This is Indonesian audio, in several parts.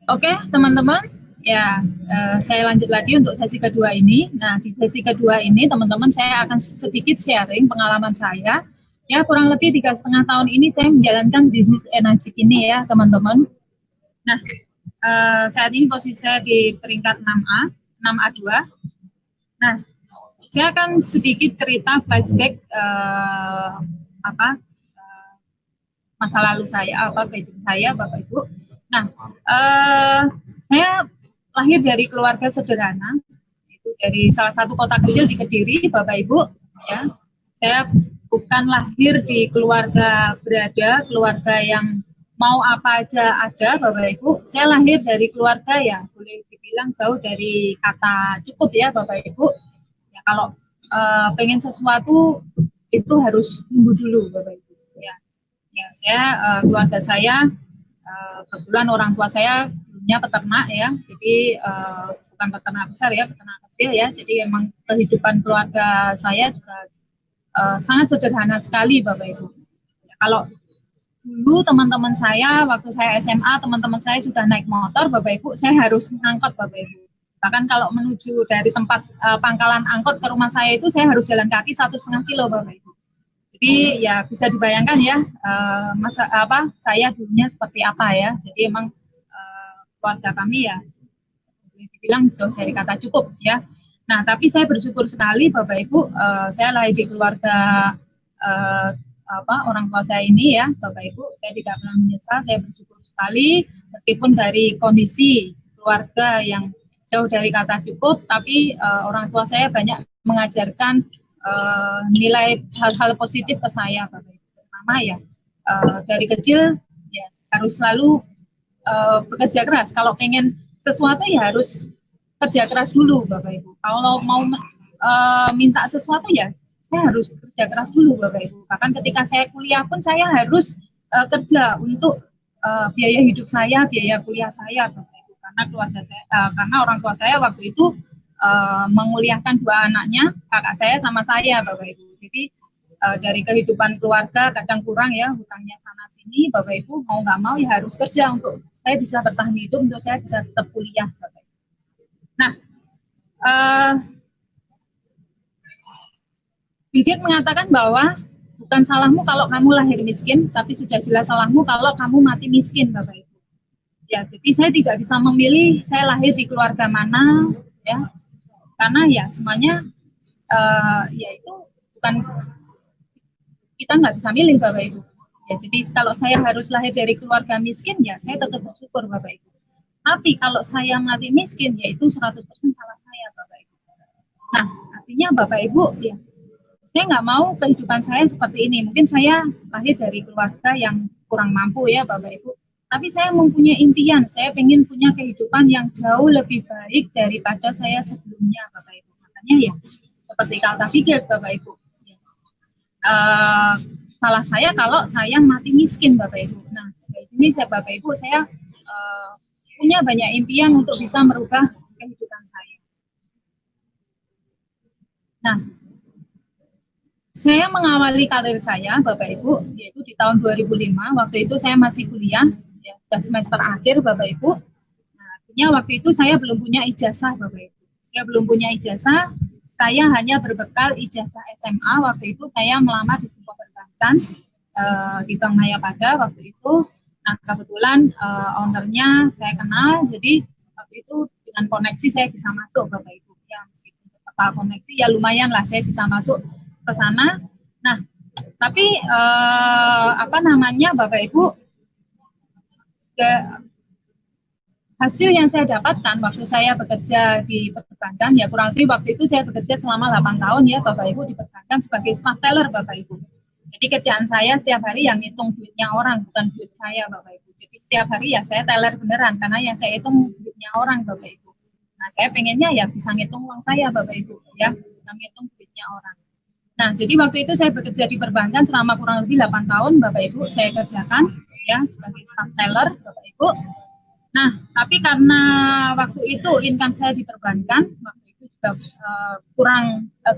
Oke, teman-teman, ya saya lanjut lagi untuk sesi kedua ini. Nah, di sesi kedua ini, teman-teman, saya akan sedikit sharing pengalaman saya. Ya, kurang lebih 3,5 tahun ini saya menjalankan bisnis energi ini ya, teman-teman. Nah, saat ini posisi saya di peringkat 6A, 6A2. Nah, saya akan sedikit cerita flashback masa lalu saya, kehidupan saya, Bapak Ibu. Nah, saya lahir dari keluarga sederhana, itu dari salah satu kota kecil di Kediri, Bapak Ibu. Ya, saya bukan lahir di keluarga berada, keluarga yang mau apa aja ada, Bapak Ibu. Saya lahir dari keluarga ya, boleh dibilang jauh dari kata cukup ya, Bapak Ibu. Ya, kalau pengen sesuatu itu harus tunggu dulu, Bapak Ibu. Ya, saya keluarga saya kebetulan orang tua saya dulunya peternak ya, jadi bukan peternak besar ya, peternak kecil ya. Jadi emang kehidupan keluarga saya juga sangat sederhana sekali, Bapak Ibu. Ya, kalau dulu teman-teman saya waktu saya SMA, teman-teman saya sudah naik motor, Bapak Ibu, saya harus mengangkut, Bapak Ibu. Bahkan kalau menuju dari tempat pangkalan angkot ke rumah saya itu saya harus jalan kaki 1,5 kilo, Bapak Ibu. Jadi ya bisa dibayangkan ya saya dulunya seperti apa ya. Jadi emang keluarga kami ya boleh dibilang jauh dari kata cukup ya. Nah, tapi saya bersyukur sekali Bapak Ibu, saya lahir di keluarga orang tua saya ini ya, Bapak Ibu, saya tidak pernah menyesal, saya bersyukur sekali meskipun dari kondisi keluarga yang jauh dari kata cukup, tapi orang tua saya banyak mengajarkan nilai hal-hal positif ke saya, Bapak Ibu. Pertama ya dari kecil ya harus selalu bekerja keras. Kalau pengen sesuatu ya harus kerja keras dulu, Bapak Ibu. Kalau mau minta sesuatu ya saya harus kerja keras dulu, Bapak Ibu. Bahkan ketika saya kuliah pun saya harus kerja untuk biaya hidup saya, biaya kuliah saya, Bapak Ibu. Karena keluarga saya, karena orang tua saya waktu itu menguliahkan 2 anaknya, kakak saya sama saya, Bapak Ibu. Jadi dari kehidupan keluarga kadang kurang ya, hutangnya sana sini, Bapak Ibu mau nggak mau ya harus kerja untuk saya bisa bertahan hidup, untuk saya bisa tetap kuliah, Bapak Ibu. Nah, Bigit mengatakan bahwa bukan salahmu kalau kamu lahir miskin, tapi sudah jelas salahmu kalau kamu mati miskin, Bapak Ibu. Ya, jadi saya tidak bisa memilih saya lahir di keluarga mana, ya, karena ya semuanya ya itu bukan, kita nggak bisa milih, Bapak Ibu. Ya, jadi kalau saya harus lahir dari keluarga miskin, ya saya tetap bersyukur, Bapak Ibu. Tapi kalau saya mati miskin, ya itu 100% salah saya, Bapak Ibu. Nah, artinya Bapak Ibu, ya saya nggak mau kehidupan saya seperti ini. Mungkin saya lahir dari keluarga yang kurang mampu ya, Bapak Ibu. Tapi saya mempunyai impian, saya ingin punya kehidupan yang jauh lebih baik daripada saya sebelumnya, Bapak Ibu. Makanya ya, seperti kata Bigit, Bapak Ibu. Salah saya kalau saya mati miskin, Bapak Ibu. Nah, ini saya Bapak Ibu, saya punya banyak impian untuk bisa merubah kehidupan saya. Nah, saya mengawali karir saya, Bapak Ibu, yaitu di tahun 2005. Waktu itu saya masih kuliah, ya, sudah semester akhir, Bapak Ibu. Nah, artinya waktu itu saya belum punya ijazah, Bapak Ibu. Saya belum punya ijazah, saya hanya berbekal ijazah SMA. Waktu itu saya melamar di sebuah perbankan di Bank Mayapada waktu itu. Nah, kebetulan ownernya saya kenal, jadi waktu itu dengan koneksi saya bisa masuk, Bapak Ibu. Ya, meskipun kepala koneksi, ya lumayan lah saya bisa masuk ke sana. Nah, tapi Bapak Ibu, hasil yang saya dapatkan waktu saya bekerja di perbankan, ya kurang lebih waktu itu saya bekerja selama 8 tahun ya, Bapak Ibu, di perbankan sebagai staff teller, Bapak Ibu. Jadi kerjaan saya setiap hari yang ngitung duitnya orang, bukan duit saya, Bapak Ibu. Jadi setiap hari ya saya teller beneran, karena yang saya hitung duitnya orang, Bapak Ibu. Nah, saya pengennya ya bisa ngitung uang saya, Bapak Ibu, ya, bukan ngitung duitnya orang. Nah, jadi waktu itu saya bekerja di perbankan selama kurang lebih 8 tahun, Bapak Ibu, saya kerjakan ya sebagai staff teller, Bapak Ibu. Nah, tapi karena waktu itu income saya di perbankan, waktu itu juga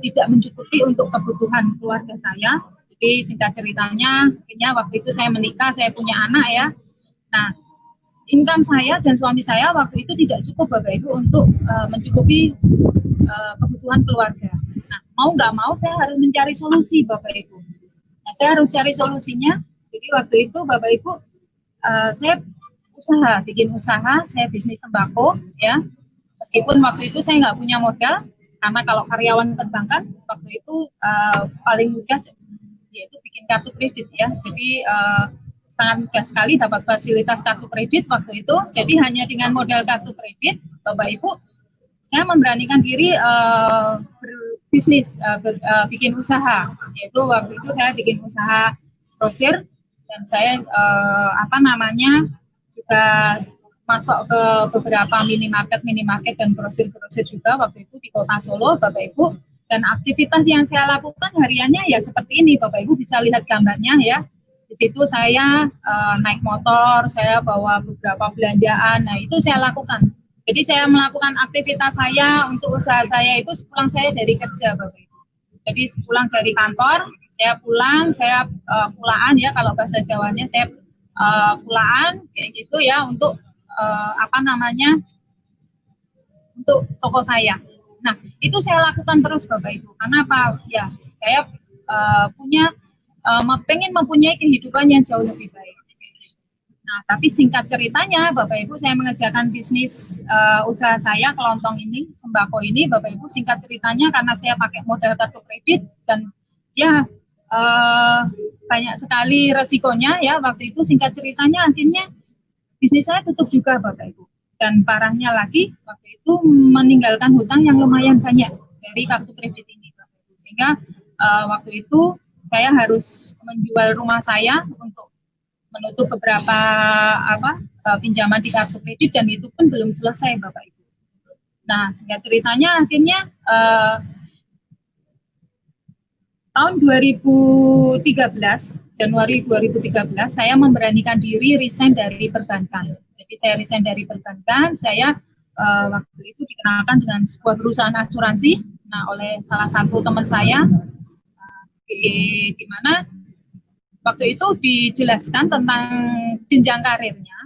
tidak mencukupi untuk kebutuhan keluarga saya. Jadi singkat ceritanya, akhirnya waktu itu saya menikah, saya punya anak ya. Nah, income saya dan suami saya waktu itu tidak cukup Bapak Ibu untuk mencukupi kebutuhan keluarga. Nah, mau nggak mau saya harus mencari solusi Bapak Ibu. Nah, saya harus cari solusinya. Jadi waktu itu Bapak Ibu saya bikin usaha, saya bisnis sembako ya. Meskipun waktu itu saya nggak punya modal, karena kalau karyawan perbankan waktu itu paling mudah yaitu bikin kartu kredit ya. Jadi sangat mudah sekali dapat fasilitas kartu kredit waktu itu. Jadi hanya dengan modal kartu kredit, Bapak Ibu, saya memberanikan diri berbisnis, bikin usaha. Yaitu waktu itu saya bikin usaha grosir dan saya juga masuk ke beberapa minimarket dan grosir juga waktu itu di Kota Solo, Bapak Ibu. Dan aktivitas yang saya lakukan hariannya ya seperti ini, Bapak Ibu bisa lihat gambarnya ya. Di situ saya naik motor, saya bawa beberapa belanjaan, nah itu saya lakukan. Jadi saya melakukan aktivitas saya untuk usaha saya itu sepulang saya dari kerja, Bapak Ibu. Jadi sepulang dari kantor, saya pulang, saya pulaan ya, kalau bahasa Jawanya saya pulaan kayak gitu ya untuk untuk toko saya. Nah, itu saya lakukan terus Bapak Ibu. Karena apa? Ya, saya pengen mempunyai kehidupan yang jauh lebih baik. Nah, tapi singkat ceritanya Bapak Ibu, saya mengerjakan bisnis usaha saya kelontong ini, sembako ini Bapak Ibu, singkat ceritanya karena saya pakai modal kartu kredit dan ya banyak sekali resikonya ya waktu itu, singkat ceritanya akhirnya bisnis saya tutup juga Bapak Ibu. Dan parahnya lagi waktu itu meninggalkan hutang yang lumayan banyak dari kartu kredit ini Bapak Ibu. Sehingga waktu itu saya harus menjual rumah saya untuk menutup beberapa pinjaman di kartu kredit dan itu pun belum selesai Bapak Ibu. Nah, singkat ceritanya akhirnya tahun 2013, Januari 2013, saya memberanikan diri resign dari perbankan. Jadi saya resign dari perbankan, saya waktu itu dikenalkan dengan sebuah perusahaan asuransi, oleh salah satu teman saya, di mana waktu itu dijelaskan tentang jenjang karirnya,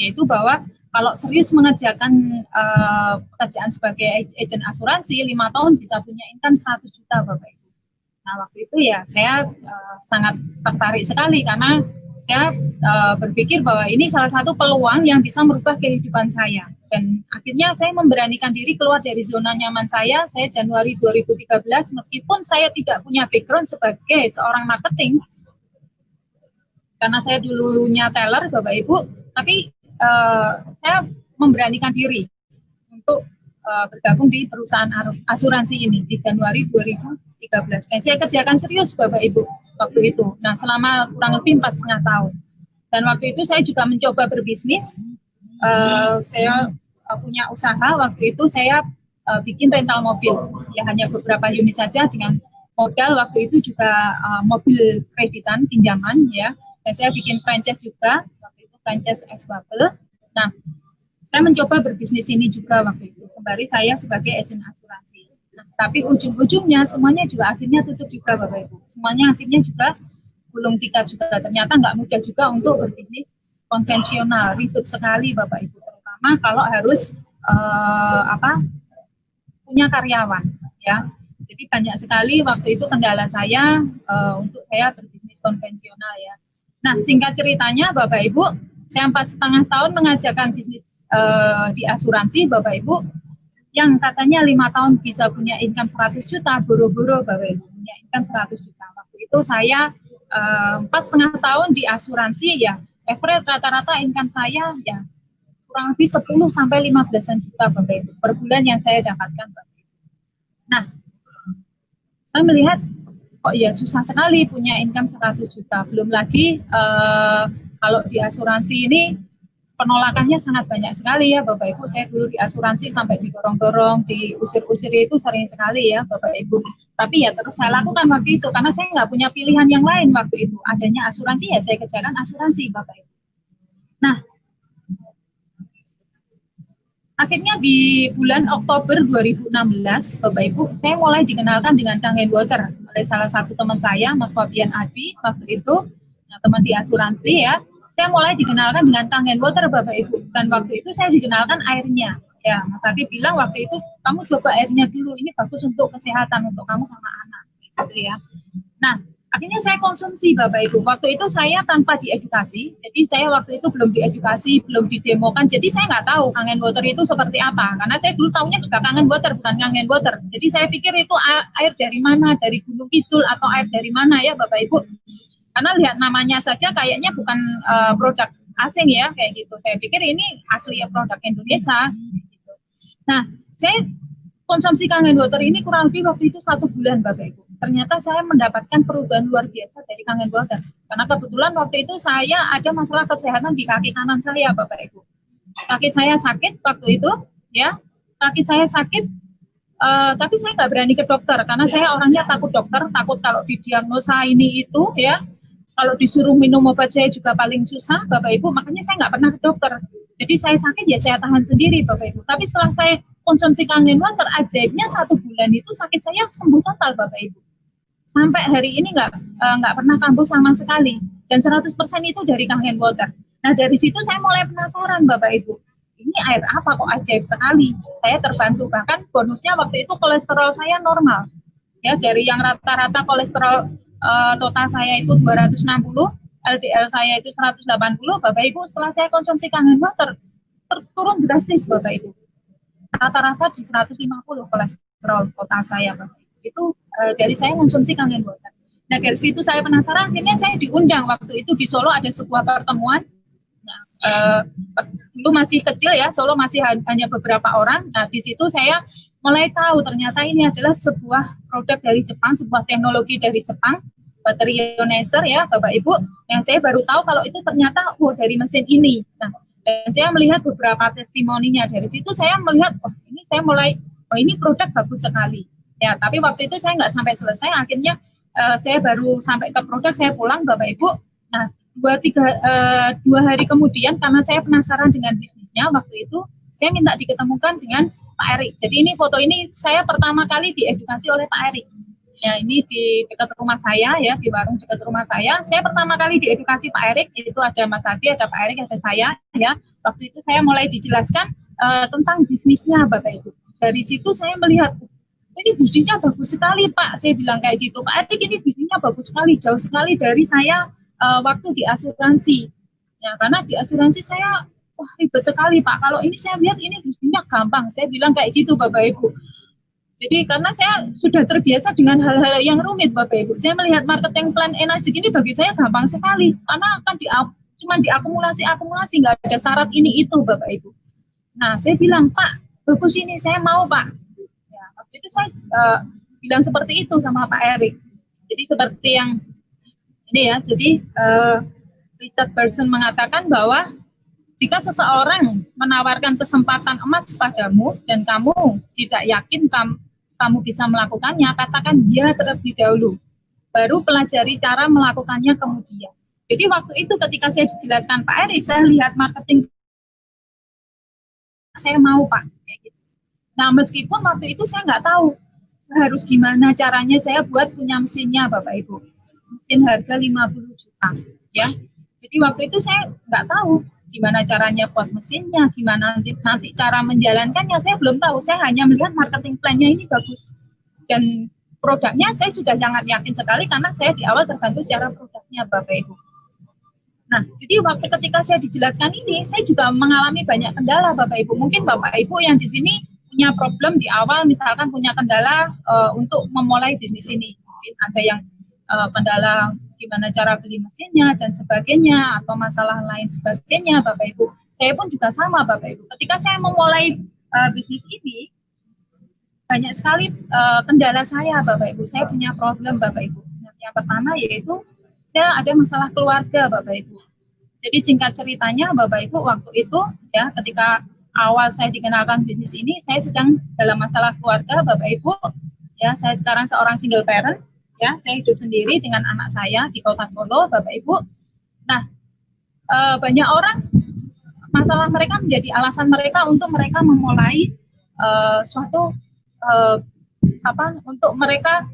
yaitu bahwa kalau serius mengerjakan pekerjaan sebagai agen asuransi, 5 tahun bisa punya income 100 juta Bapak Ibu. Nah, waktu itu ya saya sangat tertarik sekali karena saya berpikir bahwa ini salah satu peluang yang bisa merubah kehidupan saya. Dan akhirnya saya memberanikan diri keluar dari zona nyaman saya. Saya Januari 2013, meskipun saya tidak punya background sebagai seorang marketing, karena saya dulunya teller Bapak Ibu, tapi saya memberanikan diri untuk bergabung di perusahaan asuransi ini di Januari 2013. Dan saya kerjakan serius Bapak Ibu waktu itu. Nah, selama kurang lebih 4,5 tahun. Dan waktu itu saya juga mencoba berbisnis. Saya punya usaha, waktu itu saya bikin rental mobil. Ya hanya beberapa unit saja dengan modal waktu itu juga mobil kreditan, pinjaman ya. Dan saya bikin franchise juga, waktu itu franchise es bubble. Nah, saya mencoba berbisnis ini juga waktu itu, sembari saya sebagai agen asuransi. Nah, tapi ujung-ujungnya semuanya juga akhirnya tutup juga Bapak Ibu. Semuanya akhirnya juga gulung tikar juga. Ternyata nggak mudah juga untuk berbisnis konvensional, ribet sekali Bapak Ibu. Terutama kalau harus punya karyawan, ya. Jadi banyak sekali waktu itu kendala saya untuk saya berbisnis konvensional ya. Nah, singkat ceritanya Bapak Ibu, saya 4,5 tahun mengajarkan bisnis di asuransi Bapak Ibu, yang katanya 5 tahun bisa punya income 100 juta, boro-boro Bapak Ibu punya income 100 juta. Waktu itu saya 4,5 tahun di asuransi ya, average rata-rata income saya ya kurang lebih 10 sampai 15 juta Bapak Ibu per bulan yang saya dapatkan Bapak Ibu. Nah, saya melihat kok ya susah sekali punya income 100 juta. Belum lagi kalau di asuransi ini penolakannya sangat banyak sekali ya Bapak Ibu. Saya dulu di asuransi sampai didorong-dorong, diusir-usir itu sering sekali ya Bapak Ibu. Tapi ya terus saya lakukan waktu itu karena saya nggak punya pilihan yang lain waktu itu. Adanya asuransi ya saya kerjakan asuransi Bapak Ibu. Nah, akhirnya di bulan Oktober 2016 Bapak Ibu, saya mulai dikenalkan dengan Kang Handwater oleh salah satu teman saya, Mas Fabian Adi waktu itu, teman di asuransi ya. saya mulai dikenalkan dengan Kangen Water Bapak Ibu, dan waktu itu saya dikenalkan airnya. Ya, Mas Adi bilang waktu itu kamu coba airnya dulu, ini bagus untuk kesehatan untuk kamu sama anak, gitu ya. Nah, akhirnya saya konsumsi Bapak Ibu. Waktu itu saya tanpa diedukasi, jadi saya waktu itu belum diedukasi, belum didemokan, jadi saya nggak tahu Kangen Water itu seperti apa. Karena saya dulu tahunya juga Kangen Water, bukan Kangen Water. Jadi saya pikir itu air dari mana, dari Gunung Kidul atau air dari mana ya Bapak Ibu. Karena lihat namanya saja kayaknya bukan produk asing ya, kayak gitu. Saya pikir ini asli ya produk Indonesia. Nah, saya konsumsi Kangen Water ini kurang lebih waktu itu 1 bulan Bapak Ibu. Ternyata saya mendapatkan perubahan luar biasa dari Kangen Water. Karena kebetulan waktu itu saya ada masalah kesehatan di kaki kanan saya Bapak Ibu. Kaki saya sakit waktu itu, ya. Kaki saya sakit, tapi saya nggak berani ke dokter karena saya orangnya takut dokter, takut kalau didiagnosa ini itu, ya. Kalau disuruh minum obat saya juga paling susah Bapak Ibu, makanya saya nggak pernah ke dokter. Jadi saya sakit ya saya tahan sendiri Bapak Ibu. Tapi setelah saya konsumsi Kangen Water, ajaibnya 1 bulan itu sakit saya sembuh total Bapak Ibu. Sampai hari ini nggak pernah kambuh sama sekali. Dan 100% itu dari Kangen Water. Nah dari situ saya mulai penasaran Bapak Ibu. Ini air apa kok ajaib sekali. Saya terbantu, bahkan bonusnya waktu itu kolesterol saya normal. Ya, dari yang rata-rata kolesterol total saya itu 260, LDL saya itu 180, Bapak Ibu setelah saya konsumsi Kangen Water turun drastis Bapak Ibu. Rata-rata di 150 kolesterol total saya Bapak Ibu. Itu dari saya konsumsi Kangen Water. Nah dari situ saya penasaran, akhirnya saya diundang waktu itu di Solo ada sebuah pertemuan. Nah, dulu masih kecil ya, Solo masih hanya beberapa orang. Nah di situ saya mulai tahu ternyata ini adalah sebuah produk dari Jepang, sebuah teknologi dari Jepang, baterai ionizer ya Bapak Ibu, yang saya baru tahu kalau itu ternyata dari mesin ini. Nah, dan saya melihat beberapa testimoninya, dari situ saya melihat, ini saya mulai, ini produk bagus sekali. Ya, tapi waktu itu saya nggak sampai selesai, akhirnya saya baru sampai ke produk, saya pulang Bapak Ibu. Nah, 2 hari kemudian, karena saya penasaran dengan bisnisnya, waktu itu saya minta diketemukan dengan Pak Erik. Jadi ini foto ini saya pertama kali diedukasi oleh Pak Erik. Ya ini di dekat rumah saya ya, di warung dekat rumah saya. Saya pertama kali diedukasi Pak Erik, itu ada Mas Adi, ada Pak Erik, ada saya ya. Waktu itu saya mulai dijelaskan tentang bisnisnya Bapak Ibu. Dari situ saya melihat ini bisnisnya bagus sekali Pak. Saya bilang kayak gitu, Pak Erik ini bisnisnya bagus sekali, jauh sekali dari saya waktu di asuransi. Ya karena di asuransi saya wah ribet sekali Pak, kalau ini saya lihat ini bisnisnya gampang, saya bilang kayak gitu Bapak Ibu. Jadi karena saya sudah terbiasa dengan hal-hal yang rumit Bapak Ibu, saya melihat marketing plan energi ini bagi saya gampang sekali, karena akan cuma diakumulasi, nggak ada syarat ini itu Bapak Ibu. Nah saya bilang Pak, bagus ini saya mau Pak. Ya, waktu itu saya bilang seperti itu sama Pak Erik. Jadi seperti yang ini ya, jadi Richard Branson mengatakan bahwa jika seseorang menawarkan kesempatan emas padamu dan kamu tidak yakin kamu bisa melakukannya, katakan ya terlebih dahulu. Baru pelajari cara melakukannya kemudian. Jadi waktu itu ketika saya dijelaskan Pak Erik, saya lihat marketing, saya mau Pak. Nah meskipun waktu itu saya nggak tahu harus gimana caranya saya buat punya mesinnya Bapak Ibu. Mesin harga 50 juta. Ya. Jadi waktu itu saya nggak tahu gimana caranya buat mesinnya, gimana nanti cara menjalankannya, saya belum tahu. Saya hanya melihat marketing plan-nya ini bagus. Dan produknya saya sudah sangat yakin sekali karena saya di awal terbantu secara produknya Bapak Ibu. Nah, jadi waktu ketika saya dijelaskan ini, saya juga mengalami banyak kendala Bapak Ibu. Mungkin Bapak Ibu yang di sini punya problem di awal, misalkan punya kendala untuk memulai bisnis ini. Mungkin ada yang kendala gimana cara beli mesinnya dan sebagainya, atau masalah lain sebagainya Bapak Ibu. Saya pun juga sama Bapak Ibu. Ketika saya memulai bisnis ini, banyak sekali kendala saya Bapak Ibu. Saya punya problem Bapak Ibu. Yang pertama yaitu saya ada masalah keluarga Bapak Ibu. Jadi singkat ceritanya Bapak Ibu, waktu itu ya ketika awal saya dikenalkan bisnis ini, saya sedang dalam masalah keluarga Bapak Ibu. Ya, saya sekarang seorang single parent. Ya, saya hidup sendiri dengan anak saya di kota Solo, Bapak Ibu. Nah, banyak orang masalah mereka menjadi alasan mereka untuk mereka memulai suatu untuk mereka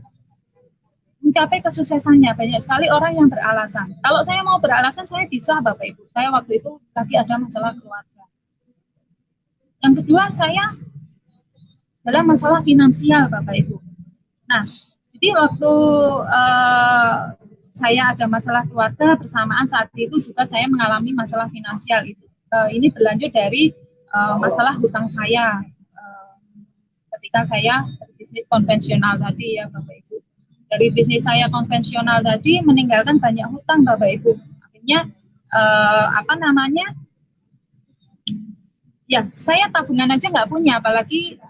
mencapai kesuksesannya. Banyak sekali orang yang beralasan. Kalau saya mau beralasan, saya bisa, Bapak Ibu. Saya waktu itu lagi ada masalah keluarga. Yang kedua, saya adalah masalah finansial, Bapak Ibu. Nah, jadi waktu saya ada masalah keluarga, bersamaan saat itu juga saya mengalami masalah finansial itu. Ini berlanjut dari masalah hutang saya ketika saya bisnis konvensional tadi ya, Bapak Ibu. Dari bisnis saya konvensional tadi meninggalkan banyak hutang, Bapak Ibu. Akhirnya ya saya tabungan aja nggak punya, apalagi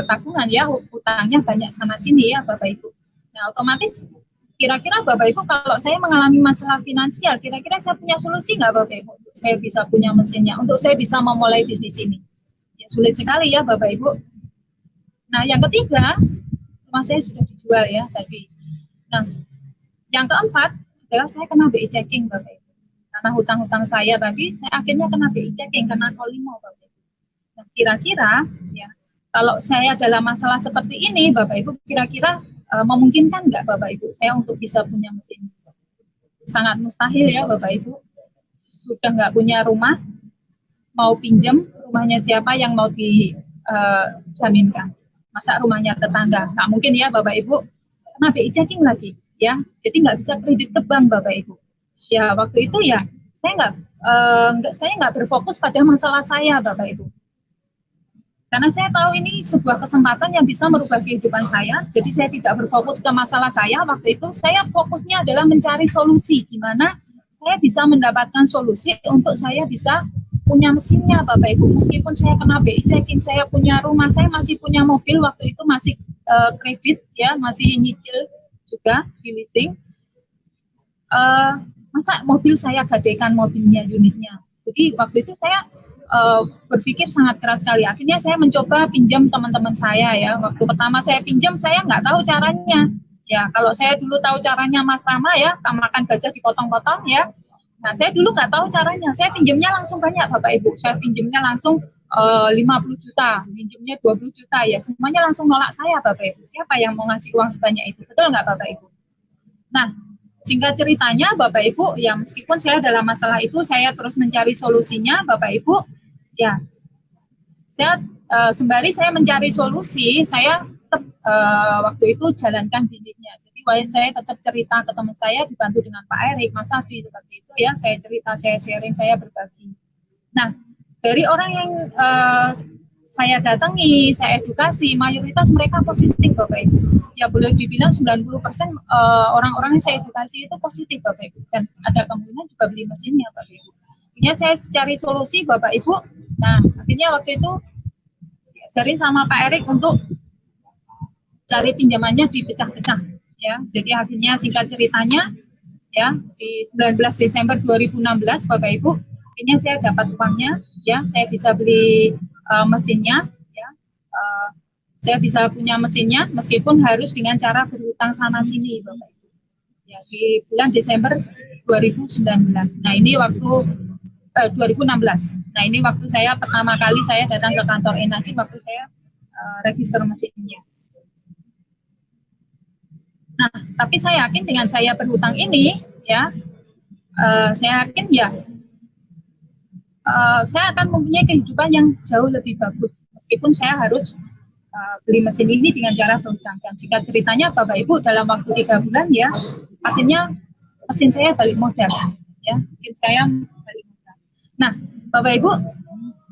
tabungan ya, hutangnya banyak sana sini ya, Bapak Ibu. Nah, otomatis kira-kira Bapak Ibu kalau saya mengalami masalah finansial, kira-kira saya punya solusi nggak, Bapak Ibu? Untuk saya bisa punya mesinnya, untuk saya bisa memulai bisnis ini. Ya sulit sekali ya, Bapak Ibu. Nah, yang ketiga, rumah saya sudah dijual ya tadi. Nah, yang keempat adalah saya kena BI checking, Bapak Ibu. Karena hutang-hutang saya tadi, saya akhirnya kena BI checking, kena kolimo, Bapak Ibu. Nah, kira-kira ya, kalau saya dalam masalah seperti ini, Bapak Ibu, kira-kira memungkinkan nggak, Bapak Ibu, saya untuk bisa punya mesin? Sangat mustahil ya, Bapak Ibu. Sudah nggak punya rumah, mau pinjam, rumahnya siapa yang mau dijaminkan? Masa rumahnya tetangga? Nggak mungkin ya, Bapak Ibu. Kena BI checking lagi, ya. Jadi nggak bisa kredit ke bank, Bapak Ibu. Ya, waktu itu ya, saya nggak berfokus pada masalah saya, Bapak Ibu. Karena saya tahu ini sebuah kesempatan yang bisa merubah kehidupan saya, jadi saya tidak berfokus ke masalah saya. Waktu itu saya fokusnya adalah mencari solusi, gimana saya bisa mendapatkan solusi untuk saya bisa punya mesinnya, Bapak Ibu. Meskipun saya kena BI checking, saya punya rumah, saya masih punya mobil, waktu itu masih kredit, ya, masih nyicil juga di leasing. Masa mobil saya gadaikan mobilnya, unitnya. Jadi waktu itu saya berpikir sangat keras sekali. Akhirnya saya mencoba pinjam teman-teman saya ya. Waktu pertama saya pinjam, saya nggak tahu caranya. Ya, kalau saya dulu tahu caranya Mas Rama ya, makan gajah dipotong-potong ya. Nah, saya dulu nggak tahu caranya. Saya pinjamnya langsung banyak, Bapak Ibu. Saya pinjamnya langsung 50 juta, pinjamnya 20 juta ya. Semuanya langsung nolak saya, Bapak Ibu. Siapa yang mau ngasih uang sebanyak itu? Betul nggak, Bapak Ibu? Nah, singkat ceritanya, Bapak Ibu, ya meskipun saya dalam masalah itu, saya terus mencari solusinya, Bapak Ibu. Ya, saya sembari saya mencari solusi, saya tetap waktu itu jalankan bisnisnya. Jadi saya tetap cerita ke teman saya, dibantu dengan Pak Erik, Mas Afi, seperti itu ya. Saya cerita, saya sharing, saya berbagi. Nah, dari orang yang saya datangi, saya edukasi, mayoritas mereka positif, Bapak Ibu. Ya boleh dibilang 90% orang-orang yang saya edukasi itu positif, Bapak Ibu. Dan ada kemungkinan juga beli mesinnya, Bapak Ibu. Akhirnya saya cari solusi, Bapak Ibu. Nah, akhirnya waktu itu sharing sama Pak Erik untuk cari pinjamannya dipecah-pecah. Ya, jadi akhirnya singkat ceritanya, ya di 19 Desember 2016, Bapak Ibu, akhirnya saya dapat uangnya, ya saya bisa beli mesinnya, ya saya bisa punya mesinnya meskipun harus dengan cara berhutang sana sini, Bapak Ibu. Ya, di bulan Desember 2019. Nah, ini waktu 2016. Nah, ini waktu saya pertama kali saya datang ke kantor Enaci, waktu saya register mesinnya. Nah, tapi saya yakin dengan saya berhutang ini, ya, saya yakin ya, saya akan mempunyai kehidupan yang jauh lebih bagus, meskipun saya harus beli mesin ini dengan cara berhutang. Dan jika ceritanya Bapak Ibu dalam waktu 3 bulan ya, akhirnya mesin saya balik modal, ya, mesin saya balik modal. Nah, Bapak Ibu,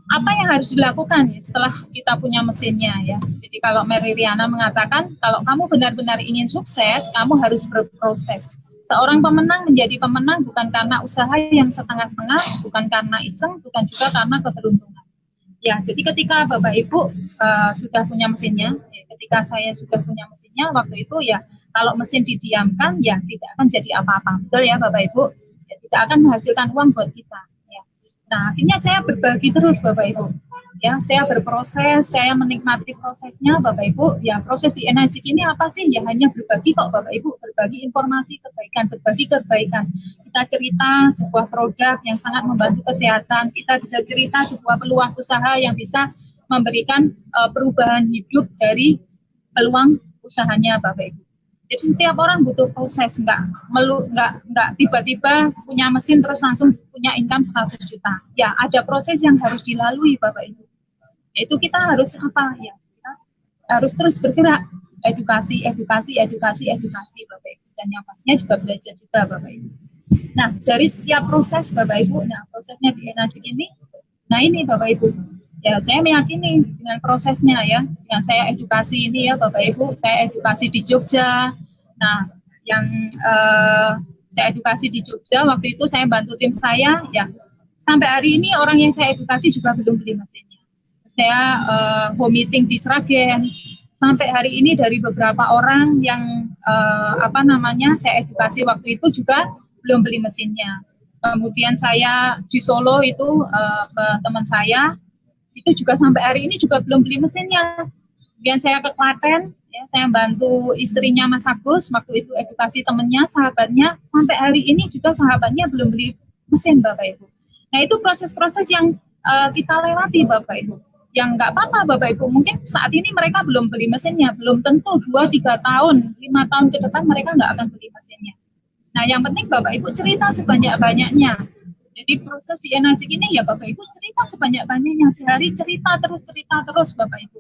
apa yang harus dilakukan setelah kita punya mesinnya ya? Jadi kalau Mary Riana mengatakan kalau kamu benar-benar ingin sukses, kamu harus berproses. Seorang pemenang menjadi pemenang bukan karena usaha yang setengah-setengah, bukan karena iseng, bukan juga karena keberuntungan. Ya, jadi ketika Bapak Ibu sudah punya mesinnya, ya, ketika saya sudah punya mesinnya, waktu itu ya kalau mesin didiamkan ya tidak akan jadi apa-apa, betul ya Bapak Ibu? Ya, tidak akan menghasilkan uang buat kita. Ya. Nah, akhirnya saya berbagi terus Bapak Ibu. Ya, saya berproses, saya menikmati prosesnya Bapak Ibu. Ya, proses di Energi ini apa sih? Ya hanya berbagi kok Bapak Ibu, berbagi informasi kebaikan, berbagi kebaikan. Kita cerita sebuah produk yang sangat membantu kesehatan, kita bisa cerita sebuah peluang usaha yang bisa memberikan perubahan hidup dari peluang usahanya Bapak Ibu. Jadi setiap orang butuh proses, nggak tiba-tiba punya mesin terus langsung punya income 100 juta. Ya, ada proses yang harus dilalui Bapak Ibu. Yaitu kita harus apa ya? Kita harus terus bergerak, edukasi Bapak Ibu. Dan yang pastinya juga belajar juga Bapak Ibu. Nah, dari setiap proses Bapak Ibu, nah prosesnya di Enajik ini, nah ini Bapak Ibu, ya saya meyakini dengan prosesnya ya, yang saya edukasi ini ya Bapak Ibu, saya edukasi di Jogja. Nah, yang saya edukasi di Jogja waktu itu saya bantu tim saya ya. Sampai hari ini orang yang saya edukasi juga belum beli mesinnya. Saya home meeting di Sragen. Sampai hari ini dari beberapa orang yang saya edukasi waktu itu juga belum beli mesinnya. Kemudian saya di Solo itu ke teman saya itu juga sampai hari ini juga belum beli mesinnya. Kemudian saya ke Klaten, ya, saya bantu istrinya Mas Agus, waktu itu edukasi temannya, sahabatnya, sampai hari ini juga sahabatnya belum beli mesin Bapak Ibu. Nah itu proses-proses yang kita lewati Bapak Ibu. Yang nggak apa-apa Bapak Ibu, mungkin saat ini mereka belum beli mesinnya, belum tentu 2-3 tahun, 5 tahun ke depan mereka nggak akan beli mesinnya. Nah yang penting Bapak Ibu cerita sebanyak-banyaknya. Jadi proses di Enajik ini ya Bapak Ibu cerita sebanyak-banyaknya, sehari cerita terus Bapak Ibu.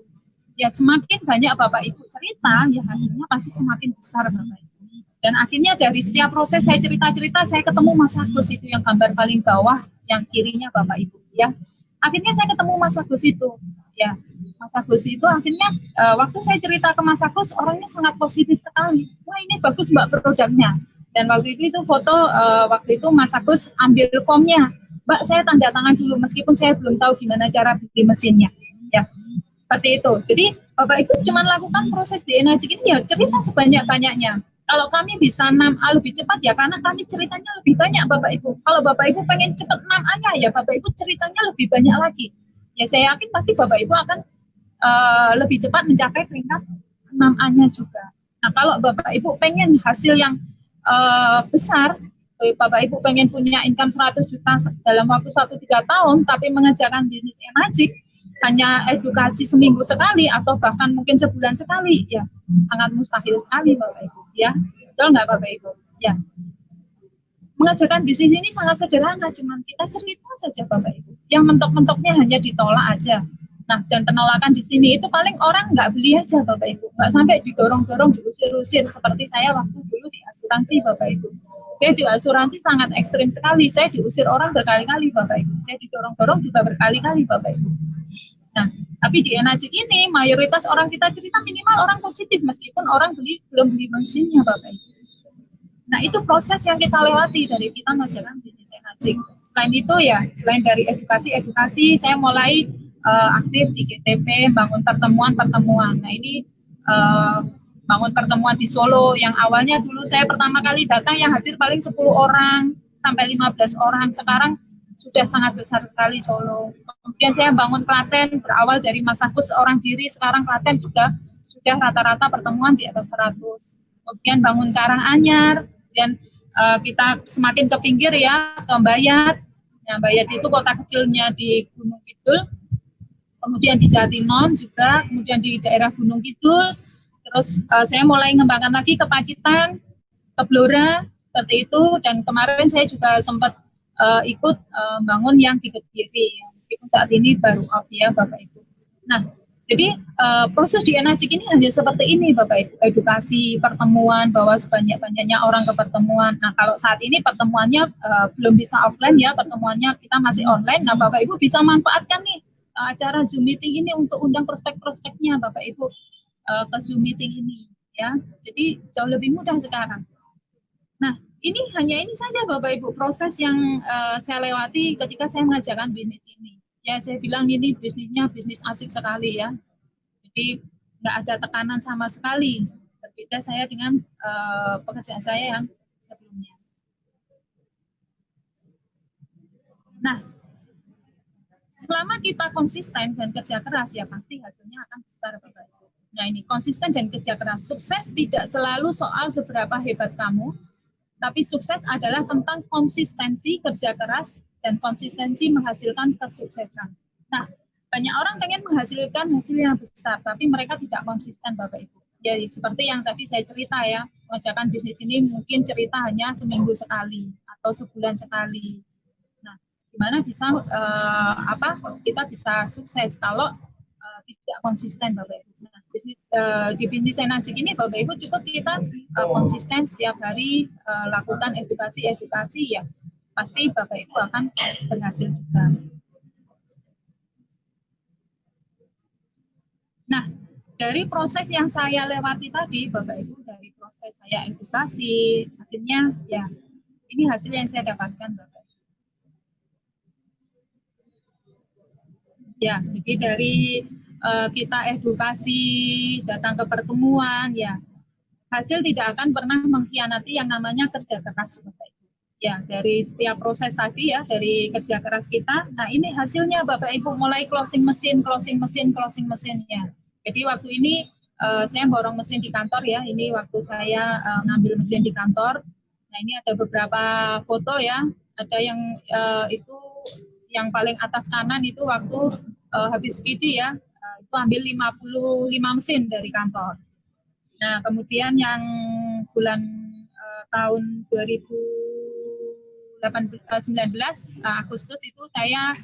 Ya semakin banyak Bapak Ibu cerita, ya hasilnya pasti semakin besar Bapak Ibu. Dan akhirnya dari setiap proses saya cerita-cerita, saya ketemu Mas Agus itu yang gambar paling bawah, yang kirinya Bapak Ibu ya. Akhirnya saya ketemu Mas Agus itu, ya. Mas Agus itu akhirnya waktu saya cerita ke Mas Agus, orangnya sangat positif sekali. Wah ini bagus Mbak produknya. Dan waktu itu foto waktu itu Mas Agus ambil formnya. Mbak saya tanda tangan dulu meskipun saya belum tahu gimana cara beli mesinnya. Ya, seperti itu. Jadi Bapak Ibu cuma lakukan proses di Enajik ini ya cerita sebanyak-banyaknya. Kalau kami bisa 6A lebih cepat ya karena kami ceritanya lebih banyak Bapak Ibu. Kalau Bapak Ibu pengen cepat 6A-nya ya Bapak Ibu ceritanya lebih banyak lagi. Ya saya yakin pasti Bapak Ibu akan lebih cepat mencapai peringkat 6A-nya juga. Nah kalau Bapak Ibu pengen hasil yang besar, Bapak Ibu pengen punya income 100 juta dalam waktu 1-3 tahun, tapi mengerjakan bisnis Enajik hanya edukasi seminggu sekali atau bahkan mungkin sebulan sekali, ya sangat mustahil sekali Bapak Ibu, ya betul nggak Bapak Ibu? Ya, mengerjakan bisnis ini sangat sederhana, cuman kita cerita saja Bapak Ibu. Yang mentok-mentoknya hanya ditolak aja. Nah, dan penolakan di sini itu paling orang nggak beli aja Bapak Ibu, nggak sampai didorong-dorong, diusir-usir seperti saya waktu dulu di asuransi Bapak Ibu. Saya di asuransi sangat ekstrim sekali, saya diusir orang berkali-kali Bapak Ibu, saya didorong-dorong juga berkali-kali Bapak Ibu. Nah, tapi di Enajik ini mayoritas orang kita cerita minimal orang positif meskipun orang belum beli mesinnya Bapak Ibu. Nah, itu proses yang kita lewati dari kita menjalankan bisnis Enajik. Selain itu ya, selain dari edukasi, saya mulai aktif di GTP, bangun pertemuan. Nah, ini bangun pertemuan di Solo yang awalnya dulu saya pertama kali datang yang hadir paling 10 orang sampai 15 orang. Sekarang sudah sangat besar sekali Solo. Kemudian saya bangun Klaten, berawal dari Mas Agus seorang diri, sekarang Klaten juga sudah rata-rata pertemuan di atas 100. Kemudian bangun Karanganyar, dan kita semakin ke pinggir ya, ke Mbayat. Nah, Mbayat itu kota kecilnya di Gunung Kidul. Kemudian di Jatinom juga, kemudian di daerah Gunung Kidul. Terus saya mulai mengembangkan lagi ke Pacitan, ke Blora, seperti itu. Dan kemarin saya juga sempat ikut bangun yang di Kediri, meskipun saat ini baru off ya Bapak Ibu. Nah, jadi proses di Enajik ini hanya seperti ini Bapak Ibu, edukasi, pertemuan, bawa sebanyak-banyaknya orang ke pertemuan. Nah, kalau saat ini pertemuannya belum bisa offline ya, pertemuannya kita masih online. Nah, Bapak Ibu bisa manfaatkan nih acara Zoom meeting ini untuk undang prospek-prospeknya Bapak Ibu ke Zoom meeting ini ya. Jadi jauh lebih mudah sekarang. Nah, hanya ini saja Bapak Ibu proses yang saya lewati ketika saya mengajarkan bisnis ini. Ya, saya bilang ini bisnisnya bisnis asik sekali ya. Jadi nggak ada tekanan sama sekali. Berbeda saya dengan pekerjaan saya yang sebelumnya. Nah, selama kita konsisten dan kerja keras ya pasti hasilnya akan besar Bapak Ibu. Nah, ini konsisten dan kerja keras. Sukses tidak selalu soal seberapa hebat kamu, tapi sukses adalah tentang konsistensi kerja keras dan konsistensi menghasilkan kesuksesan. Nah, banyak orang pengen menghasilkan hasil yang besar, tapi mereka tidak konsisten Bapak Ibu. Ya, seperti yang tadi saya cerita ya, mengerjakan bisnis ini mungkin cerita hanya seminggu sekali atau sebulan sekali. Nah, gimana bisa kita bisa sukses kalau tidak konsisten, Bapak Ibu. Nah, di bisnis energi ini Bapak Ibu cukup kita konsisten setiap hari lakukan edukasi ya, pasti Bapak Ibu akan berhasil juga. Nah, dari proses yang saya lewati tadi, Bapak Ibu, dari proses saya edukasi, akhirnya ya ini hasil yang saya dapatkan, Bapak Ibu. Ya, jadi dari kita edukasi, datang ke pertemuan, ya hasil tidak akan pernah mengkhianati yang namanya kerja keras, Bapak Ibu. Ya, dari setiap proses tadi ya, dari kerja keras kita, nah ini hasilnya Bapak Ibu, mulai closing mesin ya. Jadi waktu ini saya borong mesin di kantor ya, ini waktu saya ngambil mesin di kantor. Nah ini ada beberapa foto ya, ada yang itu yang paling atas kanan itu waktu habis PD ya, itu ambil 55 mesin dari kantor. Nah kemudian yang bulan tahun 2019 Agustus itu saya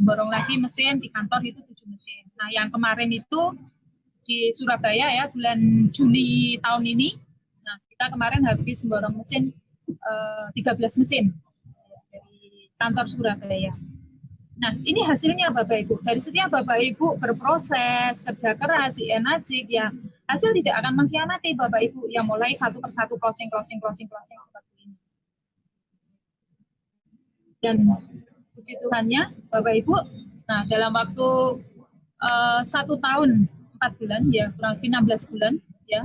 borong lagi mesin di kantor itu 7 mesin. Nah yang kemarin itu di Surabaya ya bulan Juni tahun ini, nah kita kemarin habis borong mesin 13 mesin dari kantor Surabaya. Nah ini hasilnya Bapak Ibu, dari setiap Bapak Ibu berproses, kerja keras, energi ya, hasil tidak akan mengkhianati Bapak Ibu yang mulai satu persatu closing seperti ini. Dan puji Tuhannya Bapak Ibu, nah dalam waktu 1 tahun 4 bulan ya, kurang lebih 16 bulan ya,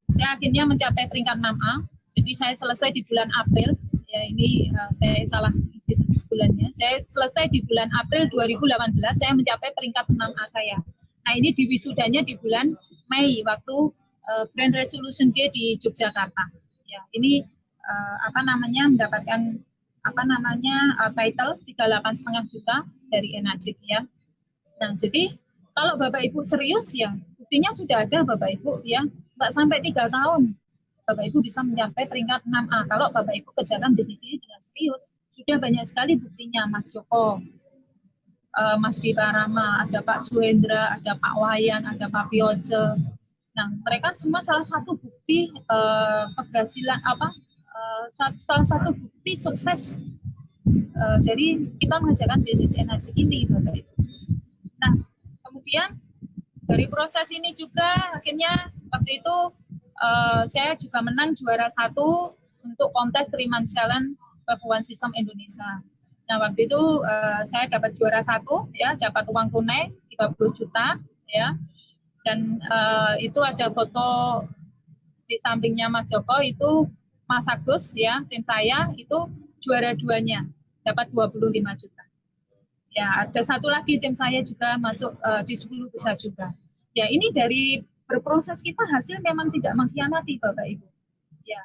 saya akhirnya mencapai peringkat 6A. Jadi saya selesai di bulan April ya, ini saya salah isi bulannya, saya selesai di bulan April 2018, saya mencapai peringkat 6A saya. Nah ini di wisudanya di bulan Mei waktu Grand Resolution Day di Yogyakarta ya, ini mendapatkan title 38,5 juta dari Energik ya. Nah jadi kalau Bapak Ibu serius ya, buktinya sudah ada Bapak Ibu ya, nggak sampai 3 tahun Bapak Ibu bisa mencapai peringkat 6A. Kalau Bapak Ibu kerjakan bisnis ini dengan serius, sudah banyak sekali buktinya, Mas Joko, Mas Dita Rama, ada Pak Suhendra, ada Pak Wayan, ada Pak Pioce. Nah mereka semua salah satu bukti keberhasilan salah satu bukti sukses dari kita mengerjakan bisnis energi ini, Bapak Ibu. Nah, kemudian dari proses ini juga akhirnya waktu itu saya juga menang juara 1 untuk kontes 3-month challenge Perempuan Sistem Indonesia. Nah, waktu itu saya dapat juara 1 ya, dapat uang tunai 30 juta ya. Dan itu ada foto di sampingnya Mas Joko, itu Mas Agus ya, tim saya itu juara 2-nya, dapat 25 juta. Ya, ada satu lagi tim saya juga masuk di 10 besar juga. Ya, ini dari berproses kita hasil memang tidak mengkhianati Bapak Ibu. Ya.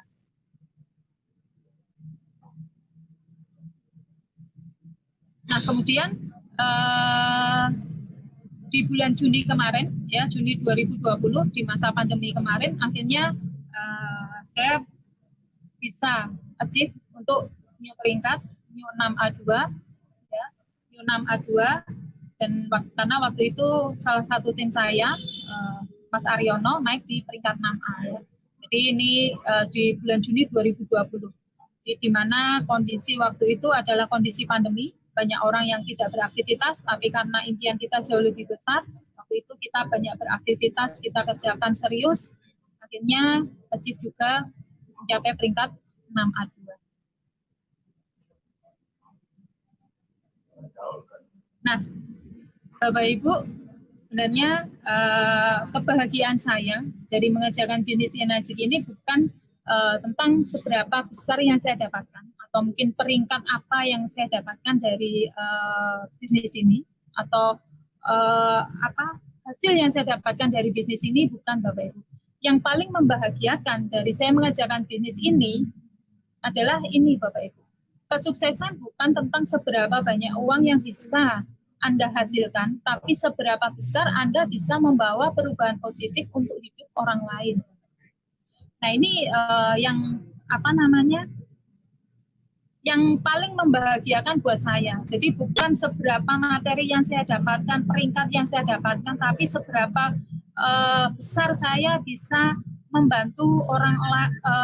Nah, kemudian di bulan Juni kemarin, ya Juni 2020 di masa pandemi kemarin, akhirnya saya bisa achieve untuk new peringkat new 6A2 ya, new 6A2 dan karena waktu itu salah satu tim saya Mas Aryono naik di peringkat 6A ya. Jadi ini di bulan Juni 2020 di mana kondisi waktu itu adalah kondisi pandemi, banyak orang yang tidak beraktivitas, tapi karena impian kita jauh lebih besar, waktu itu kita banyak beraktivitas, kita kerjakan serius, akhirnya achieve juga mencapai peringkat 6A2. Nah, Bapak Ibu, sebenarnya kebahagiaan saya dari mengerjakan bisnis energi ini bukan tentang seberapa besar yang saya dapatkan atau mungkin peringkat apa yang saya dapatkan dari bisnis ini atau hasil yang saya dapatkan dari bisnis ini, bukan Bapak Ibu. Yang paling membahagiakan dari saya mengerjakan bisnis ini adalah ini Bapak Ibu. Kesuksesan bukan tentang seberapa banyak uang yang bisa Anda hasilkan, tapi seberapa besar Anda bisa membawa perubahan positif untuk hidup orang lain. Nah ini yang apa namanya, yang paling membahagiakan buat saya. Jadi bukan seberapa materi yang saya dapatkan, peringkat yang saya dapatkan, tapi seberapa besar saya bisa membantu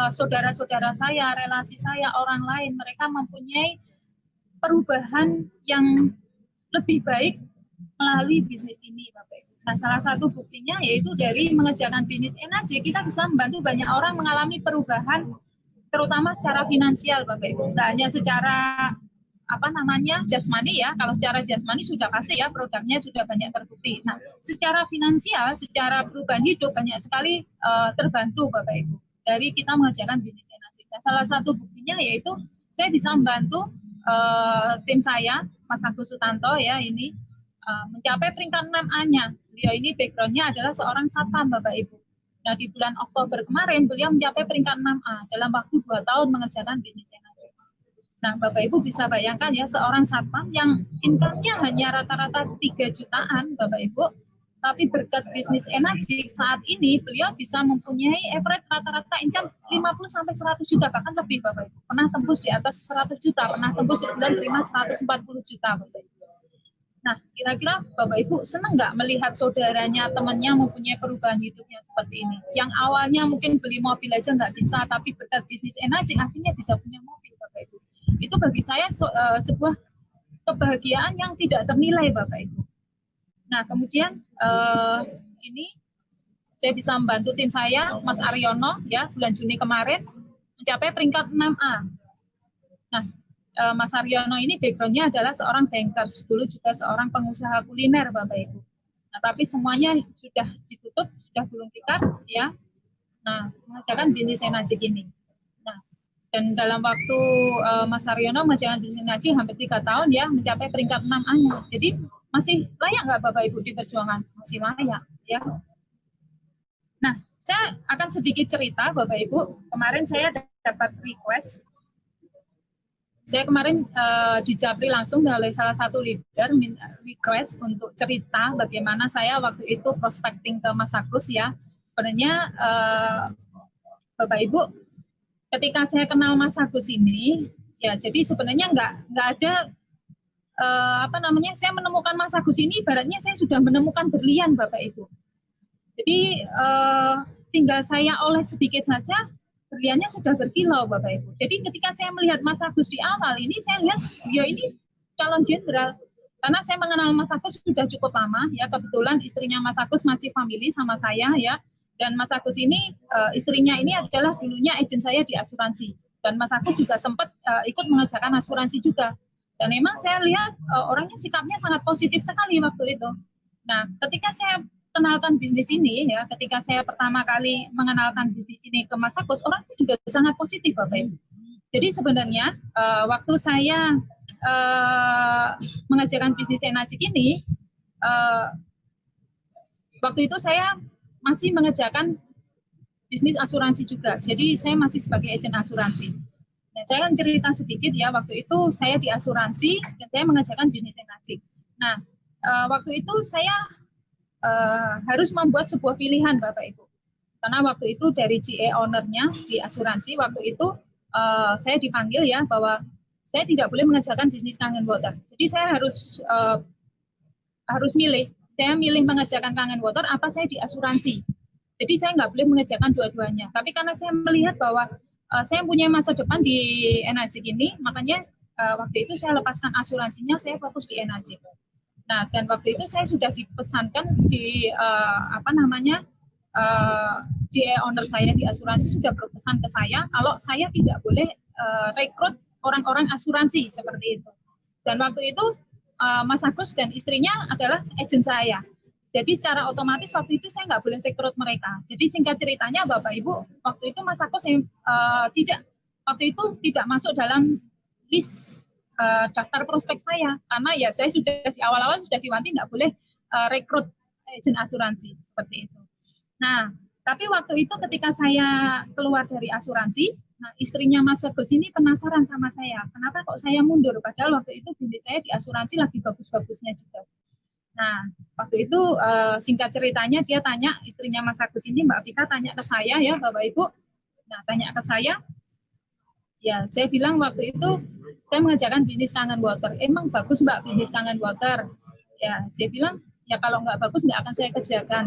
saudara-saudara saya, relasi saya, orang lain. Mereka mempunyai perubahan yang lebih baik melalui bisnis ini, Bapak Ibu. Nah, salah satu buktinya yaitu dari mengerjakan bisnis energi, kita bisa membantu banyak orang mengalami perubahan, terutama secara finansial, Bapak Ibu. Tidak hanya secara apa namanya jasmani ya. Kalau secara jasmani sudah pasti ya, produknya sudah banyak terbukti. Nah, secara finansial, secara perubahan hidup banyak sekali terbantu, Bapak Ibu, dari kita mengerjakan bisnis energi. Nah, salah satu buktinya yaitu saya bisa membantu tim saya, Mas Agus Sutanto ya, ini mencapai peringkat 6A-nya. Beliau ini background-nya adalah seorang satpam, Bapak Ibu. Nah, di bulan Oktober kemarin, beliau mencapai peringkat 6A dalam waktu 2 tahun mengerjakan bisnis energi. Nah, Bapak Ibu bisa bayangkan ya, seorang satpam yang income-nya hanya rata-rata 3 jutaan, Bapak Ibu, tapi berkat bisnis energi saat ini, beliau bisa mempunyai average rata-rata income 50-100 juta, bahkan lebih, Bapak Ibu. Pernah tembus di atas 100 juta, pernah tembus sebulan terima 140 juta, Bapak Ibu. Nah, kira-kira Bapak Ibu senang nggak melihat saudaranya, temannya mempunyai perubahan hidupnya seperti ini? Yang awalnya mungkin beli mobil aja nggak bisa, tapi berkat bisnis energi akhirnya bisa punya mobil, Bapak Ibu. Itu bagi saya sebuah kebahagiaan yang tidak ternilai, Bapak Ibu. Nah, kemudian ini saya bisa membantu tim saya, Mas Aryono, ya, bulan Juni kemarin mencapai peringkat 6A. Nah, Mas Aryono ini background-nya adalah seorang bankers, dulu juga seorang pengusaha kuliner, Bapak Ibu. Nah, tapi semuanya sudah ditutup, sudah gulung tikar, ya. Nah, mengerjakan bisnis energi ini. Nah, dan dalam waktu Mas Aryono mengerjakan bisnis energi hampir 3 tahun, ya, mencapai peringkat 6A-nya. Jadi masih layak nggak Bapak Ibu diperjuangkan? Masih layak, ya. Nah, saya akan sedikit cerita, Bapak Ibu. Kemarin saya dapat request. Saya kemarin dijabri langsung oleh salah satu leader request untuk cerita bagaimana saya waktu itu prospecting ke Mas Agus ya. Sebenarnya Bapak Ibu, ketika saya kenal Mas Agus ini, ya jadi sebenarnya nggak ada apa namanya, saya menemukan Mas Agus ini ibaratnya saya sudah menemukan berlian, Bapak Ibu. Jadi tinggal saya oles sedikit saja, berliannya sudah berkilau, Bapak Ibu. Jadi ketika saya melihat Mas Agus di awal ini, saya lihat beliau ini calon jenderal. Karena saya mengenal Mas Agus sudah cukup lama, ya, kebetulan istrinya Mas Agus masih family sama saya, ya. Dan Mas Agus ini, istrinya ini adalah dulunya agen saya di asuransi. Dan Mas Agus juga sempat ikut mengerjakan asuransi juga. Dan memang saya lihat orangnya sikapnya sangat positif sekali waktu itu. Nah, ketika saya kenalkan bisnis ini, ya, ketika saya pertama kali mengenalkan bisnis ini ke Mas Agus, orang itu juga sangat positif, Bapak Ibu. Jadi sebenarnya waktu saya mengerjakan bisnis energi ini, waktu itu saya masih mengerjakan bisnis asuransi juga. Jadi saya masih sebagai agen asuransi. Nah, saya akan cerita sedikit ya, waktu itu saya di asuransi dan saya mengerjakan bisnis energi. Nah, waktu itu saya harus membuat sebuah pilihan, Bapak Ibu. Karena waktu itu dari GE owner-nya di asuransi, waktu itu saya dipanggil ya, bahwa saya tidak boleh mengerjakan bisnis kangen water. Jadi saya harus milih. Saya milih mengerjakan kangen water, apa saya di asuransi. Jadi saya nggak boleh mengerjakan dua-duanya. Tapi karena saya melihat bahwa saya punya masa depan di energi ini, makanya waktu itu saya lepaskan asuransinya, saya fokus di energi. Nah, dan waktu itu saya sudah dipesankan di GE owner saya di asuransi sudah berpesan ke saya kalau saya tidak boleh rekrut orang-orang asuransi seperti itu. Dan waktu itu Mas Agus dan istrinya adalah agen saya. Jadi secara otomatis waktu itu saya nggak boleh rekrut mereka. Jadi singkat ceritanya Bapak Ibu, waktu itu Mas Agus tidak masuk dalam list daftar prospek saya, karena ya saya sudah di awal-awal sudah diwanti nggak boleh rekrut agen asuransi seperti itu. Nah, tapi waktu itu ketika saya keluar dari asuransi, nah istrinya Mas Agus ini penasaran sama saya, kenapa kok saya mundur, padahal waktu itu bisnis saya di asuransi lagi bagus-bagusnya juga. Nah, waktu itu singkat ceritanya dia tanya, istrinya Mas Agus ini, Mbak Vika tanya ke saya ya, Bapak Ibu, Nah, tanya ke saya, ya saya bilang waktu itu saya mengerjakan bisnis kangen water. Emang bagus Mbak bisnis kangen water? Ya, saya bilang ya kalau nggak bagus nggak akan saya kerjakan.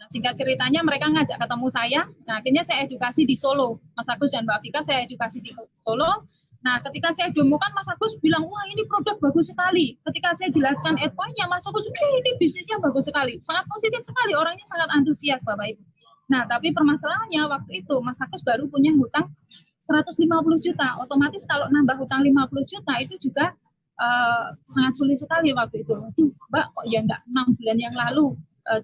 Nah, singkat ceritanya mereka ngajak ketemu saya. Nah, akhirnya saya edukasi di Solo. Mas Agus dan Mbak Vika saya edukasi di Solo. Nah, ketika saya demokan, Mas Agus bilang, wah ini produk bagus sekali. Ketika saya jelaskan endpoint-nya, Mas Agus, ini bisnisnya bagus sekali. Sangat positif sekali, orangnya sangat antusias, Bapak Ibu. Nah, tapi permasalahannya waktu itu, Mas Agus baru punya hutang 150 juta. Otomatis kalau nambah hutang 50 juta, itu juga sangat sulit sekali waktu itu. Mbak, kok ya enggak 6 bulan yang lalu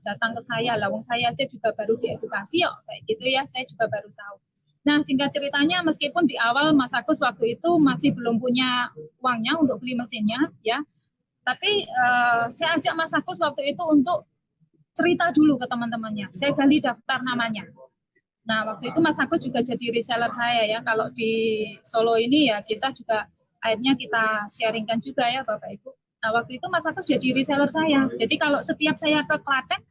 datang ke saya, lawang saya aja juga baru diedukasi, kayak gitu ya, saya juga baru tahu. Nah, singkat ceritanya, meskipun di awal Mas Agus waktu itu masih belum punya uangnya untuk beli mesinnya, ya, tapi saya ajak Mas Agus waktu itu untuk cerita dulu ke teman-temannya. Saya gali daftar namanya. Nah, waktu itu Mas Agus juga jadi reseller saya ya. Kalau di Solo ini ya kita juga akhirnya kita sharingkan juga ya Bapak Ibu. Nah, waktu itu Mas Agus jadi reseller saya. Jadi kalau setiap saya ke Klaten,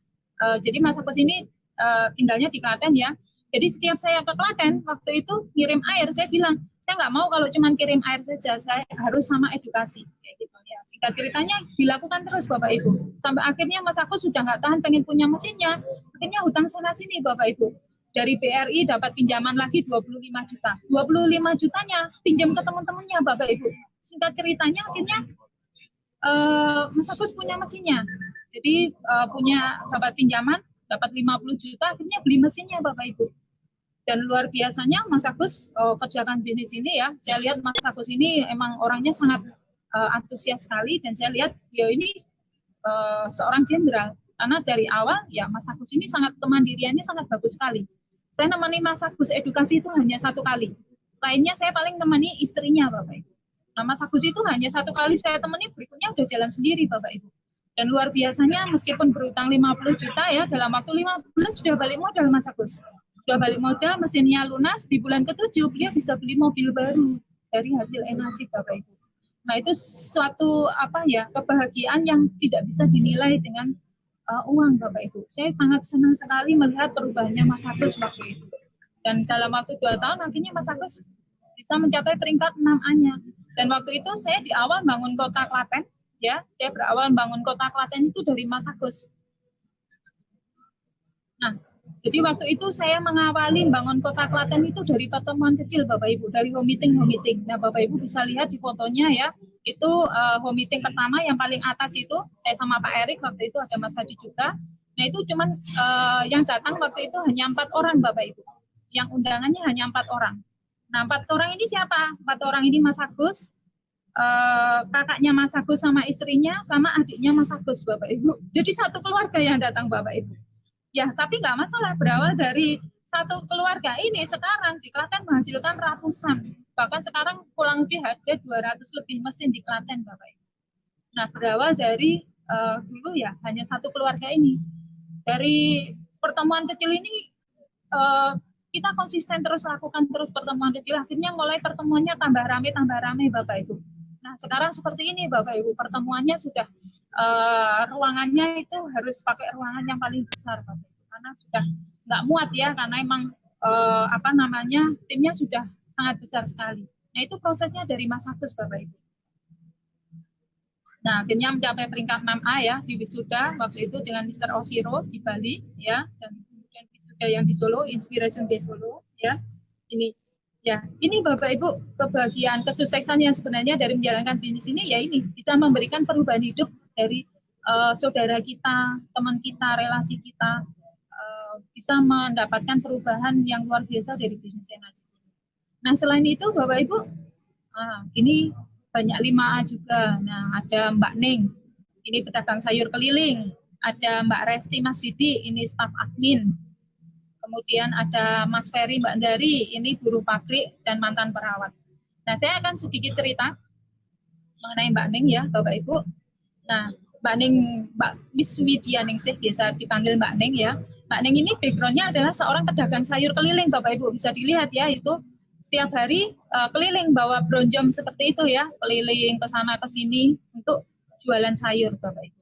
jadi Mas Agus ini tinggalnya di Klaten ya. Jadi setiap saya ke Klaten, waktu itu ngirim air, saya bilang, saya nggak mau kalau cuma kirim air saja, saya harus sama edukasi. Kayak gitu ya. Singkat ceritanya dilakukan terus Bapak Ibu. Sampai akhirnya Mas Agus sudah nggak tahan pengen punya mesinnya, akhirnya hutang sana sini Bapak Ibu. Dari BRI dapat pinjaman lagi 25 juta. 25 jutanya pinjam ke teman-temannya Bapak Ibu. Singkat ceritanya akhirnya Mas Agus punya mesinnya. Jadi dapat pinjaman, dapat 50 juta, akhirnya beli mesinnya Bapak Ibu. Dan luar biasanya Mas Agus kerjakan bisnis ini ya. Saya lihat Mas Agus ini emang orangnya sangat antusias sekali dan saya lihat dia ini seorang jenderal. Karena dari awal ya Mas Agus ini sangat kemandiriannya sangat bagus sekali. Saya nemani Mas Agus edukasi itu hanya 1 kali. Lainnya saya paling nemani istrinya Bapak Ibu. Nah, Mas Agus itu hanya 1 kali saya temani, berikutnya udah jalan sendiri Bapak Ibu. Dan luar biasanya meskipun berutang 50 juta ya, dalam waktu 5 bulan sudah balik modal Mas Agus. Sudah balik modal, mesinnya lunas, di bulan ke-7 dia bisa beli mobil baru dari hasil energi Bapak Ibu. Nah, itu suatu kebahagiaan yang tidak bisa dinilai dengan uang Bapak Ibu. Saya sangat senang sekali melihat perubahannya Mas Agus waktu itu. Dan dalam waktu 2 tahun akhirnya Mas Agus bisa mencapai peringkat 6A-nya. Dan waktu itu saya di awal bangun kota Klaten, ya, saya berawal bangun kota Klaten itu dari Mas Agus. Nah, jadi waktu itu saya mengawali bangun kota Klaten itu dari pertemuan kecil Bapak Ibu, dari home meeting. Nah, Bapak Ibu bisa lihat di fotonya ya, itu home meeting pertama yang paling atas itu, saya sama Pak Erik, waktu itu ada Mas Hadi juga. Nah, itu cuman yang datang waktu itu hanya 4 orang Bapak Ibu. Yang undangannya hanya 4 orang. Nah, 4 orang ini siapa? 4 orang ini Mas Agus, kakaknya Mas Agus sama istrinya, sama adiknya Mas Agus Bapak Ibu. Jadi satu keluarga yang datang Bapak Ibu. Ya, tapi nggak masalah, berawal dari satu keluarga ini sekarang di Klaten menghasilkan ratusan. Bahkan sekarang kurang lebih ada 200 lebih mesin di Klaten, Bapak Ibu. Nah, berawal dari dulu ya, hanya satu keluarga ini. Dari pertemuan kecil ini, kita konsisten terus lakukan terus pertemuan kecil. Akhirnya mulai pertemuannya tambah rame, Bapak Ibu. Nah, sekarang seperti ini, Bapak Ibu, pertemuannya sudah ruangannya itu harus pakai ruangan yang paling besar Bapak Ibu, karena sudah nggak muat ya, karena emang timnya sudah sangat besar sekali. Nah, itu prosesnya dari Mas Agus Bapak Ibu. Nah, akhirnya mencapai peringkat 6A ya di wisuda waktu itu dengan Mr. Osiro di Bali ya, dan kemudian wisuda yang di Solo, Inspiration Day Solo ya. Ini Bapak Ibu, kebahagiaan, kesuksesan yang sebenarnya dari menjalankan bisnis ini ya ini bisa memberikan perubahan hidup dari saudara kita, teman kita, relasi kita, bisa mendapatkan perubahan yang luar biasa dari bisnis energi. Nah, selain itu Bapak Ibu, ini banyak 5A juga. Nah, ada Mbak Ning, ini pedagang sayur keliling. Ada Mbak Resti Mas Didi, ini staf admin. Kemudian ada Mas Ferry, Mbak Dari, ini buruh pabrik dan mantan perawat. Nah, saya akan sedikit cerita mengenai Mbak Ning ya, Bapak Ibu. Nah, Mbak Ning, Mbak Miss Widya Ningsih, biasa dipanggil Mbak Ning ya. Mbak Ning ini background-nya adalah seorang pedagang sayur keliling, Bapak Ibu. Bisa dilihat ya, itu setiap hari keliling bawa bronjong seperti itu ya, keliling ke sana ke sini untuk jualan sayur, Bapak Ibu.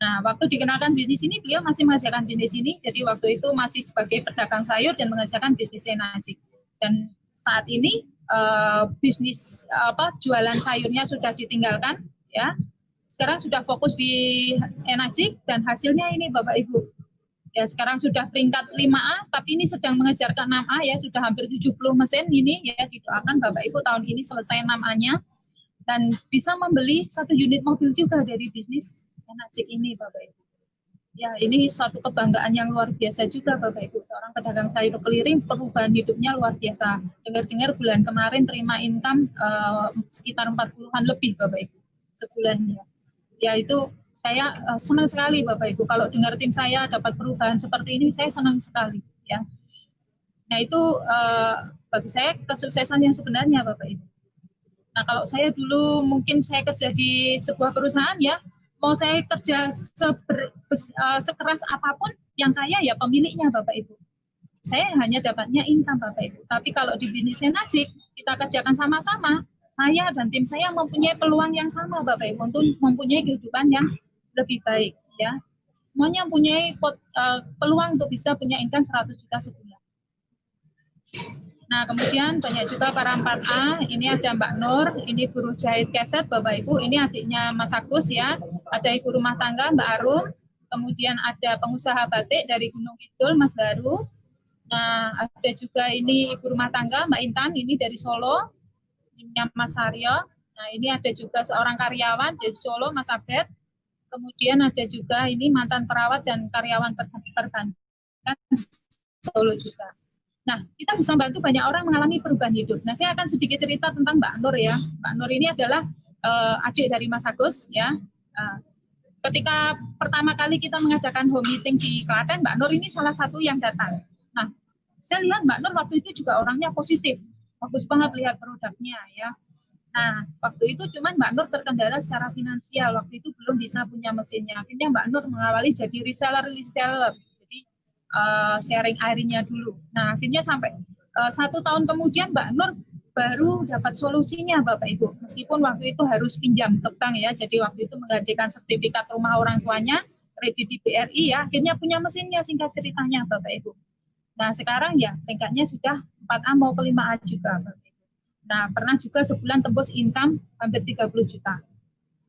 Nah, waktu dikenalkan bisnis ini, beliau masih mengerjakan bisnis ini, jadi waktu itu masih sebagai pedagang sayur dan mengerjakan bisnis energi. Dan saat ini bisnis jualan sayurnya sudah ditinggalkan, ya. Sekarang sudah fokus di Enajik dan hasilnya ini Bapak Ibu. Ya, sekarang sudah peringkat 5A, tapi ini sedang mengejar ke 6A ya, sudah hampir 70 mesin ini ya, didoakan Bapak Ibu tahun ini selesai 6A-nya dan bisa membeli 1 unit mobil juga dari bisnis Enajik ini Bapak Ibu. Ya, ini suatu kebanggaan yang luar biasa juga Bapak Ibu. Seorang pedagang sayur keliling perubahan hidupnya luar biasa. Dengar-dengar bulan kemarin terima income sekitar 40-an lebih Bapak Ibu sebulannya. Ya, itu saya senang sekali Bapak Ibu. Kalau dengar tim saya dapat perubahan seperti ini, saya senang sekali ya. Nah, itu bagi saya kesuksesan yang sebenarnya Bapak Ibu. Nah, kalau saya dulu mungkin saya kerja di sebuah perusahaan ya, mau saya kerja sekeras apapun, yang kaya ya pemiliknya Bapak Ibu. Saya hanya dapatnya income Bapak Ibu. Tapi kalau di bisnis Enajik, kita kerjakan sama-sama, saya dan tim saya mempunyai peluang yang sama Bapak Ibu untuk mempunyai kehidupan yang lebih baik ya. Semuanya mempunyai peluang untuk bisa punya income 100 juta sebulan. Nah, kemudian banyak juga para 4A, ini ada Mbak Nur, ini buruh jahit keset Bapak Ibu, ini adiknya Mas Agus ya, ada ibu rumah tangga Mbak Arum, kemudian ada pengusaha batik dari Gunung Kidul Mas Daru. Nah, ada juga ini ibu rumah tangga Mbak Intan, ini dari Solo, ini Mas Aryo. Nah, ini ada juga seorang karyawan dari Solo Mas Abed. Kemudian ada juga ini mantan perawat dan karyawan perbankan Solo juga. Nah, kita bisa membantu banyak orang mengalami perubahan hidup. Nah, saya akan sedikit cerita tentang Mbak Nur ya. Mbak Nur ini adalah adik dari Mas Agus ya. Ketika pertama kali kita mengadakan home meeting di Klaten, Mbak Nur ini salah satu yang datang. Nah, saya lihat Mbak Nur waktu itu juga orangnya positif. Bagus banget lihat produknya ya. Nah, waktu itu cuman Mbak Nur terkendala secara finansial. Waktu itu belum bisa punya mesinnya. Akhirnya Mbak Nur mengawali jadi reseller. Jadi sharing airnya dulu. Nah, akhirnya sampai 1 tahun kemudian Mbak Nur baru dapat solusinya Bapak Ibu. Meskipun waktu itu harus pinjam ke bank ya. Jadi waktu itu menggantikan sertifikat rumah orang tuanya, kredit di BRI ya. Akhirnya punya mesinnya singkat ceritanya Bapak Ibu. Nah, sekarang ya peringkatnya sudah 4A mau ke 5A juga Bapak Ibu. Nah, pernah juga sebulan tembus income hampir 30 juta.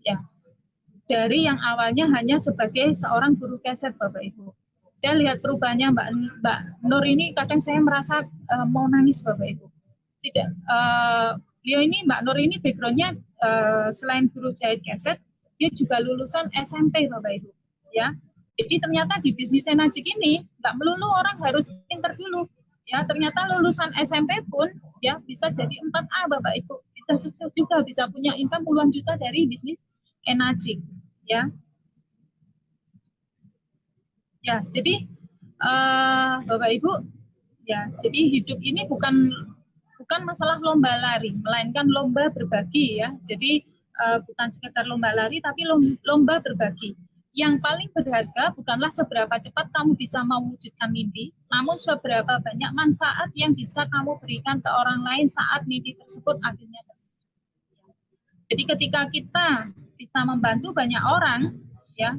Ya. Dari yang awalnya hanya sebagai seorang buruh keset Bapak Ibu. Saya lihat perubahannya Mbak Nur ini kadang saya merasa mau nangis Bapak Ibu. Tidak, beliau ini Mbak Nur ini backgroundnya selain buruh jahit keset, dia juga lulusan SMP Bapak Ibu. Ya. Jadi ternyata di bisnis Enajik ini nggak melulu orang harus pintar dulu. Ya, ternyata lulusan SMP pun ya bisa jadi 4A Bapak Ibu, bisa sukses juga, bisa punya income puluhan juta dari bisnis Enajik ya. Ya, jadi Bapak Ibu ya, jadi hidup ini bukan masalah lomba lari, melainkan lomba berbagi ya. Jadi bukan sekedar lomba lari tapi lomba berbagi. Yang paling berharga bukanlah seberapa cepat kamu bisa mewujudkan mimpi, namun seberapa banyak manfaat yang bisa kamu berikan ke orang lain saat mimpi tersebut akhirnya terwujud. Jadi ketika kita bisa membantu banyak orang, ya,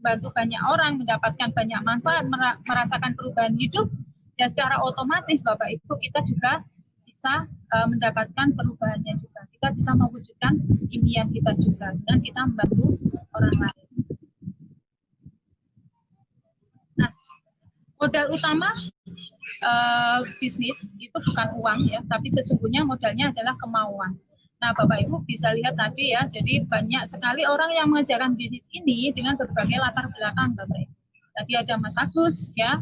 membantu banyak orang mendapatkan banyak manfaat, merasakan perubahan hidup, ya secara otomatis Bapak Ibu kita juga bisa mendapatkan perubahannya juga. Kita bisa mewujudkan impian kita juga dengan kita membantu orang lain. Modal utama bisnis itu bukan uang ya, tapi sesungguhnya modalnya adalah kemauan. Nah, Bapak Ibu bisa lihat tadi ya, jadi banyak sekali orang yang mengerjakan bisnis ini dengan berbagai latar belakang Bapak Ibu. Tadi ada Mas Agus ya,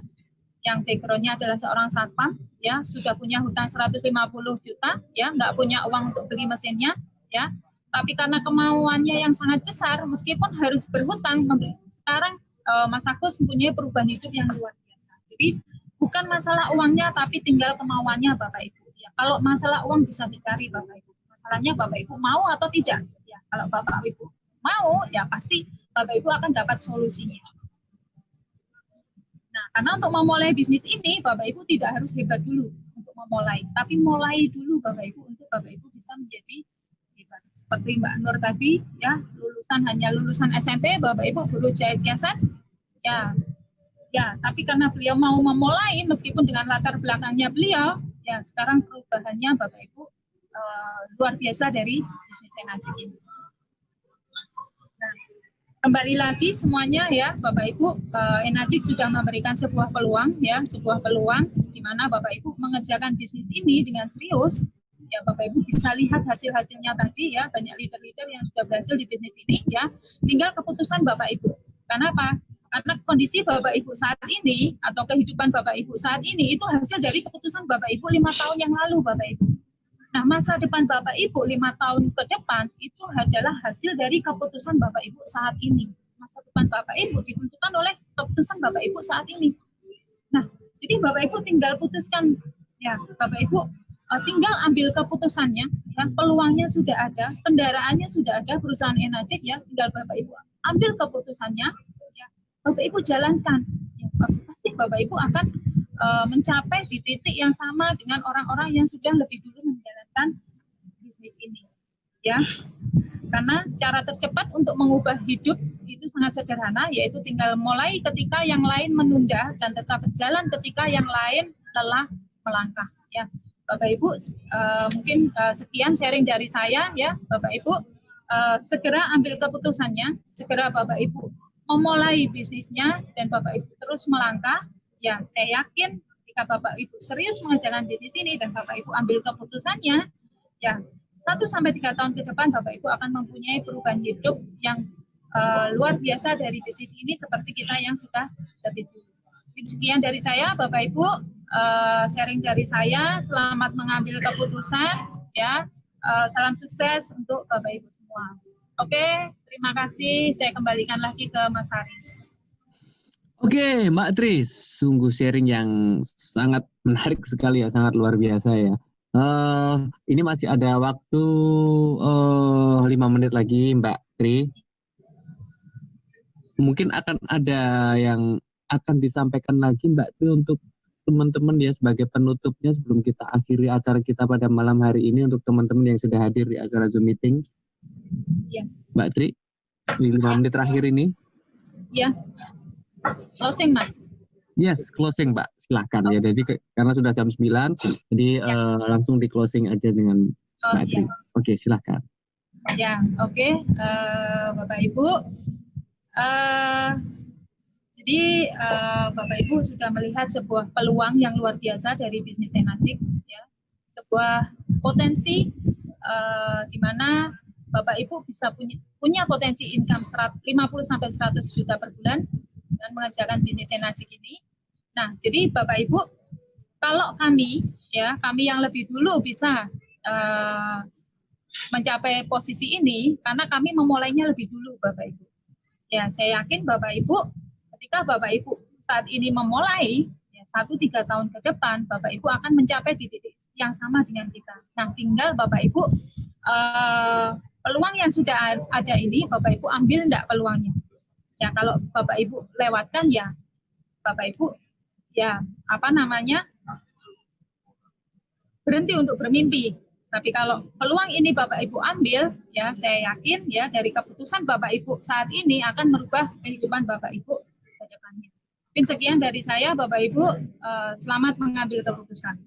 yang backgroundnya adalah seorang satpam ya, sudah punya hutang 150 juta ya, nggak punya uang untuk beli mesinnya ya, tapi karena kemauannya yang sangat besar, meskipun harus berhutang, sekarang Mas Agus mempunyai perubahan hidup yang luar biasa. Jadi bukan masalah uangnya, tapi tinggal kemauannya Bapak Ibu. Ya, kalau masalah uang bisa dicari Bapak Ibu. Masalahnya Bapak Ibu mau atau tidak. Ya, kalau Bapak Ibu mau, ya pasti Bapak Ibu akan dapat solusinya. Nah, karena untuk memulai bisnis ini, Bapak Ibu tidak harus hebat dulu untuk memulai, tapi mulai dulu Bapak Ibu untuk Bapak Ibu bisa menjadi hebat. Seperti Mbak Nur tadi, ya hanya lulusan SMP, Bapak Ibu buruh jahit keset, ya, tapi karena beliau mau memulai, meskipun dengan latar belakangnya beliau, Ya, sekarang perubahannya Bapak Ibu luar biasa dari bisnis Enajik ini. Nah, kembali lagi semuanya ya Bapak Ibu, Enajik sudah memberikan sebuah peluang ya, sebuah peluang di mana Bapak Ibu mengerjakan bisnis ini dengan serius. Ya Bapak Ibu bisa lihat hasil-hasilnya tadi ya, banyak leader-leader yang sudah berhasil di bisnis ini ya. Tinggal keputusan Bapak Ibu. Karena apa? Karena kondisi Bapak Ibu saat ini atau kehidupan Bapak Ibu saat ini itu hasil dari keputusan Bapak Ibu 5 tahun yang lalu Bapak Ibu. Nah, masa depan Bapak Ibu 5 tahun ke depan itu adalah hasil dari keputusan Bapak Ibu saat ini. Masa depan Bapak Ibu ditentukan oleh keputusan Bapak Ibu saat ini. Nah, jadi Bapak Ibu tinggal putuskan ya, Bapak Ibu tinggal ambil keputusannya ya, peluangnya sudah ada, kendaraannya sudah ada, perusahaan Enajik ya, tinggal Bapak Ibu ambil keputusannya ya, Bapak Ibu jalankan ya, pasti Bapak Ibu akan mencapai di titik yang sama dengan orang-orang yang sudah lebih dulu menjalankan bisnis ini ya, karena cara tercepat untuk mengubah hidup itu sangat sederhana, yaitu tinggal mulai ketika yang lain menunda dan tetap berjalan ketika yang lain lelah melangkah ya. Bapak Ibu, mungkin sekian sharing dari saya ya Bapak Ibu, segera ambil keputusannya, segera Bapak Ibu memulai bisnisnya dan Bapak Ibu terus melangkah ya. Saya yakin jika Bapak Ibu serius mengerjakan bisnis ini dan Bapak Ibu ambil keputusannya ya, 1-3 tahun ke depan Bapak Ibu akan mempunyai perubahan hidup yang luar biasa dari bisnis ini seperti kita yang sudah lebih dulu. Sekian dari saya Bapak Ibu, sharing dari saya. Selamat mengambil keputusan ya. Salam sukses untuk Bapak Ibu semua. Oke, terima kasih. Saya kembalikan lagi ke Mas Haris. Oke, Mbak Tris, sungguh sharing yang sangat menarik sekali ya, sangat luar biasa ya. Ini masih ada waktu 5 menit lagi Mbak Tri. Mungkin akan ada yang akan disampaikan lagi Mbak Tri untuk teman-teman ya sebagai penutupnya sebelum kita akhiri acara kita pada malam hari ini, untuk teman-teman yang sudah hadir di acara Zoom meeting. Ya. Mbak Tri, di 5 menit terakhir ini. Ya, closing Mas. Yes, closing Mbak, silahkan ya. Jadi karena sudah jam 9, jadi langsung di closing aja dengan Mbak Tri. Oke, silahkan. Ya, oke. Bapak Ibu, jadi Bapak Ibu sudah melihat sebuah peluang yang luar biasa dari bisnis Enajik, ya. Sebuah potensi di mana Bapak Ibu bisa punya potensi income 50-100 juta per bulan dengan mengerjakan bisnis Enajik ini. Nah, jadi Bapak Ibu, kalau kami yang lebih dulu bisa mencapai posisi ini karena kami memulainya lebih dulu Bapak Ibu. Ya, saya yakin Bapak Ibu, ketika Bapak Ibu saat ini memulai, ya 1-3 tahun ke depan, Bapak Ibu akan mencapai di titik yang sama dengan kita. Nah, tinggal Bapak Ibu, peluang yang sudah ada ini, Bapak Ibu ambil enggak peluangnya. Ya, kalau Bapak Ibu lewatkan, ya Bapak Ibu, ya berhenti untuk bermimpi. Tapi kalau peluang ini Bapak Ibu ambil, ya saya yakin ya dari keputusan Bapak Ibu saat ini akan merubah kehidupan Bapak Ibu ke depannya. Mungkin sekian dari saya Bapak Ibu, selamat mengambil keputusan.